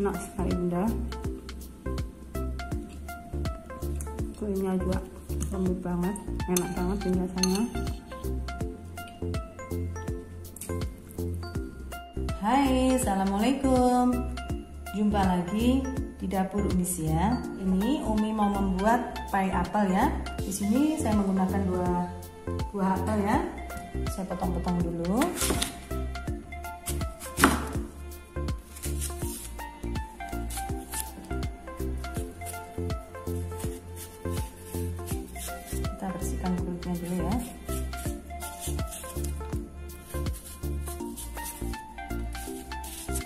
enak sekali bunda. Kulitnya juga lembut banget, enak banget dan rasanya. Hai, assalamualaikum. Jumpa lagi di Dapur Umi Zia. Ini Umi mau membuat pie apel ya. Di sini saya menggunakan buah apel ya. Saya potong-potong dulu. Kita bersihkan kulitnya dulu ya.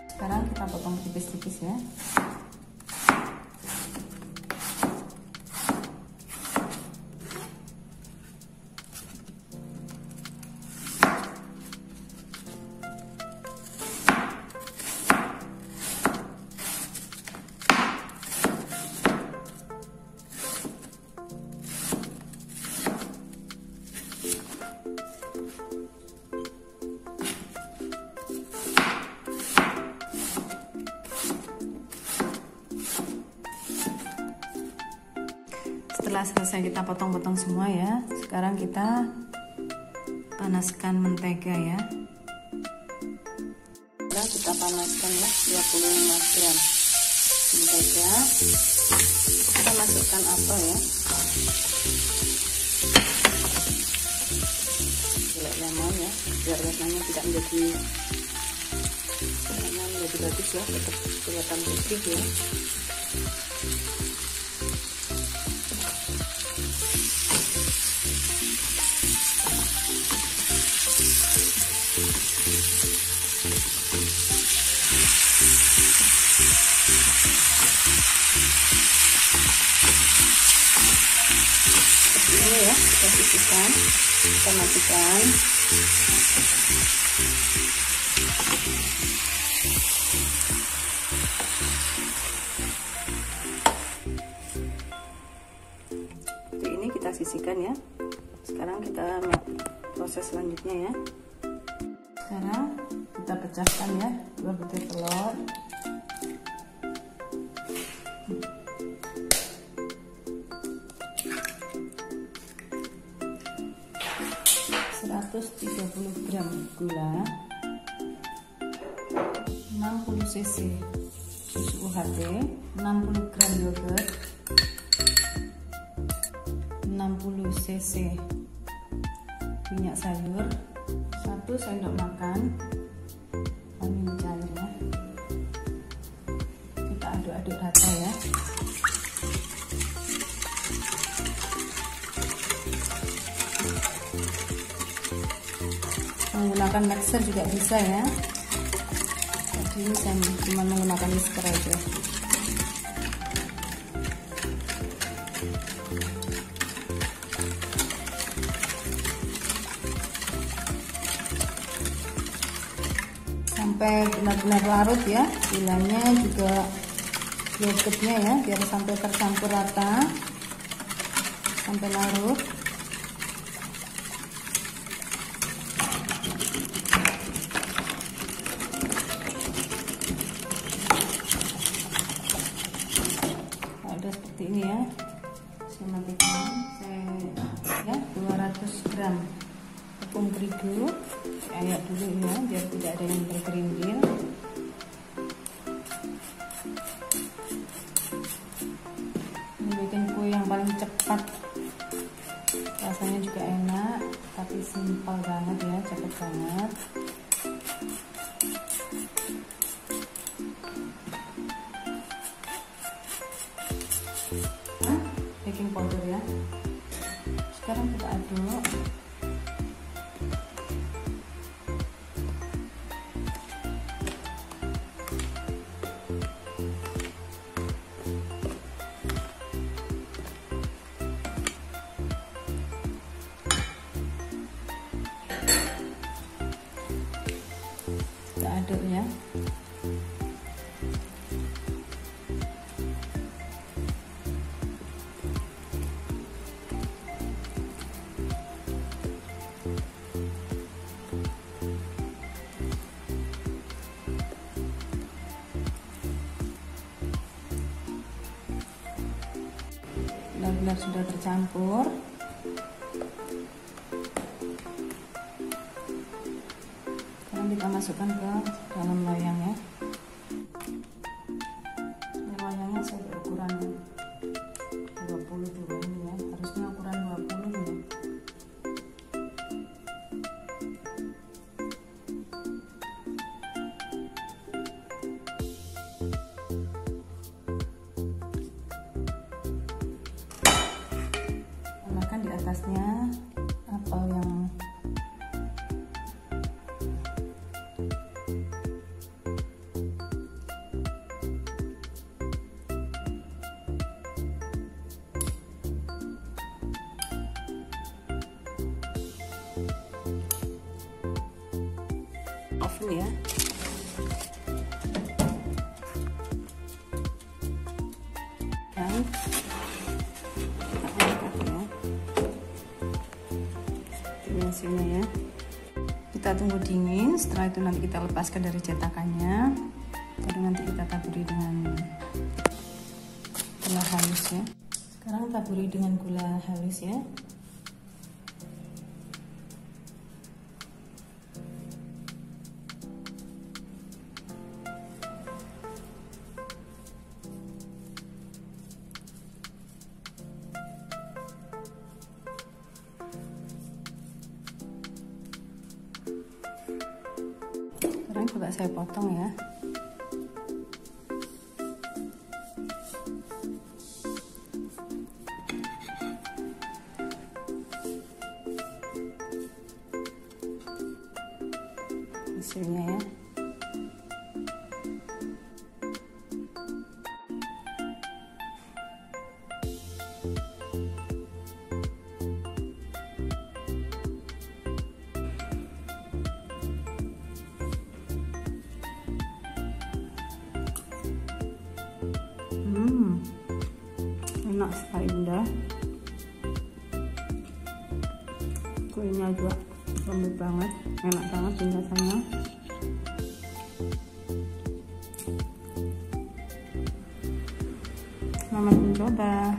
Sekarang kita potong tipis-tipis ya. Setelah selesai kita potong-potong semua ya, sekarang kita panaskan mentega ya. Kita panaskan ya 25 gram mentega. Kita masukkan apel ya. Gulai lemon ya, biar warnanya tidak menjadi bagus ya, tetap kelihatan putih ya. Ini ya, kita sisihkan, kita matikan. Ini kita sisihkan ya. Sekarang kita proses selanjutnya ya. Sekarang kita pecahkan ya 2 butir telur. Gram gula, 60 cc susu UHT, 60 gram yogurt, 60 cc minyak sayur, 1 sendok makan vanili cair ya. Kita aduk-aduk rata ya. Menggunakan mixer juga bisa ya. Jadi ini saya cuma menggunakan whisker aja. Sampai benar-benar larut ya. Gulanya juga yogurtnya ya, biar sampai tercampur rata, sampai larut. Seperti ini ya, saya matikan. Saya ya 200 gram tepung terigu, ayak dulu ya biar tidak ada yang bergerindil. Ini bikin kue yang paling cepat, rasanya juga enak, tapi simpel banget ya, cepet banget. Baking powder ya. Sekarang kita aduk. Kita aduk ya. benar-benar sudah tercampur, sekarang kita masukkan ke dalam loyang ya. Loyangnya saya berukuran 20 juga ini ya, harusnya ukuran 20 ya. Tambahkan di atasnya apel yang oven ya. Dan kita angkat ya. Ini hasilnya ya. Kita tunggu dingin, setelah itu nanti kita lepaskan dari cetakannya. Baru nanti kita taburi dengan gula halus ya. Sekarang taburi dengan gula halus ya. Sekarang coba saya potong ya. Hasilnya ya. Enak sekali bunda, kuenya juga lembut banget, enak banget rasanya. Selamat mencoba.